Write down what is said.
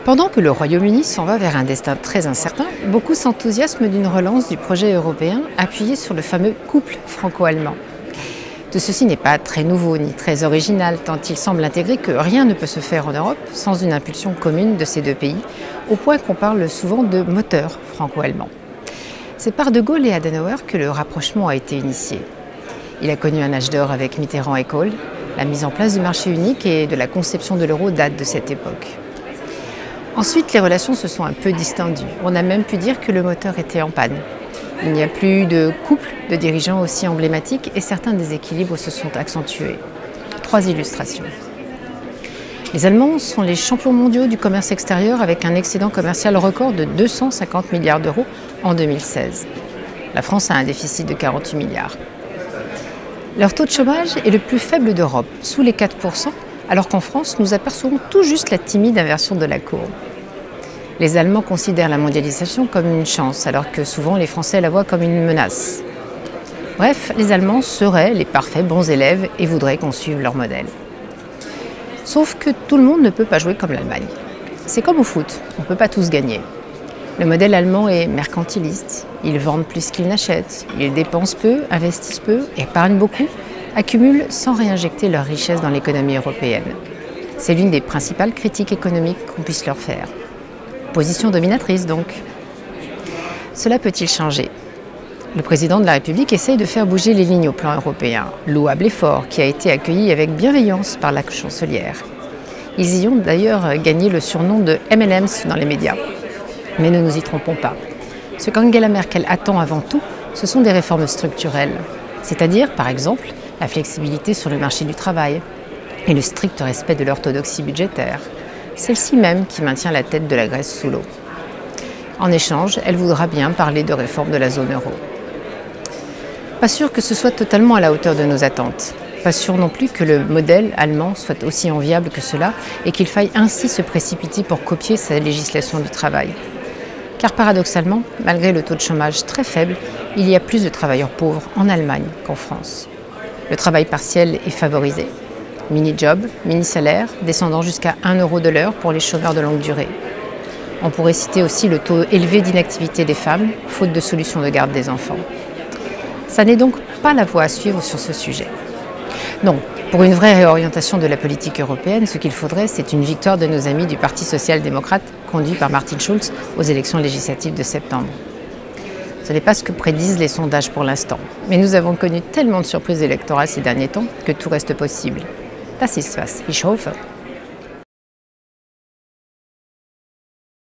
Pendant que le Royaume-Uni s'en va vers un destin très incertain, beaucoup s'enthousiasment d'une relance du projet européen appuyé sur le fameux couple franco-allemand. Tout ceci n'est pas très nouveau ni très original, tant il semble intégrer que rien ne peut se faire en Europe sans une impulsion commune de ces deux pays, au point qu'on parle souvent de moteur franco-allemand. C'est par De Gaulle et Adenauer que le rapprochement a été initié. Il a connu un âge d'or avec Mitterrand et Kohl. La mise en place du marché unique et de la conception de l'euro date de cette époque. Ensuite, les relations se sont un peu distendues. On a même pu dire que le moteur était en panne. Il n'y a plus de couple de dirigeants aussi emblématiques et certains déséquilibres se sont accentués. 3 illustrations. Les Allemands sont les champions mondiaux du commerce extérieur avec un excédent commercial record de 250 milliards d'euros en 2016. La France a un déficit de 48 milliards. Leur taux de chômage est le plus faible d'Europe, sous les 4%, alors qu'en France, nous apercevons tout juste la timide inversion de la courbe. Les Allemands considèrent la mondialisation comme une chance, alors que souvent les Français la voient comme une menace. Bref, les Allemands seraient les parfaits bons élèves et voudraient qu'on suive leur modèle. Sauf que tout le monde ne peut pas jouer comme l'Allemagne. C'est comme au foot, on ne peut pas tous gagner. Le modèle allemand est mercantiliste, ils vendent plus qu'ils n'achètent, ils dépensent peu, investissent peu, épargnent beaucoup, accumulent sans réinjecter leur richesse dans l'économie européenne. C'est l'une des principales critiques économiques qu'on puisse leur faire. Position dominatrice donc. Cela peut-il changer? Le président de la République essaye de faire bouger les lignes au plan européen. Louable effort qui a été accueilli avec bienveillance par la chancelière. Ils y ont d'ailleurs gagné le surnom de M&M's dans les médias. Mais ne nous y trompons pas. Ce qu'Angela Merkel attend avant tout, ce sont des réformes structurelles. C'est-à-dire, par exemple, la flexibilité sur le marché du travail et le strict respect de l'orthodoxie budgétaire. Celle-ci même qui maintient la tête de la Grèce sous l'eau. En échange, elle voudra bien parler de réforme de la zone euro. Pas sûr que ce soit totalement à la hauteur de nos attentes. Pas sûr non plus que le modèle allemand soit aussi enviable que cela et qu'il faille ainsi se précipiter pour copier sa législation du travail. Car paradoxalement, malgré le taux de chômage très faible, il y a plus de travailleurs pauvres en Allemagne qu'en France. Le travail partiel est favorisé. Mini-job, mini-salaire, descendant jusqu'à 1 € de l'heure pour les chômeurs de longue durée. On pourrait citer aussi le taux élevé d'inactivité des femmes, faute de solution de garde des enfants. Ça n'est donc pas la voie à suivre sur ce sujet. Non, pour une vraie réorientation de la politique européenne, ce qu'il faudrait, c'est une victoire de nos amis du Parti social-démocrate conduit par Martin Schulz aux élections législatives de septembre. Ce n'est pas ce que prédisent les sondages pour l'instant, mais nous avons connu tellement de surprises électorales ces derniers temps que tout reste possible. Das ist was. Ich hoffe.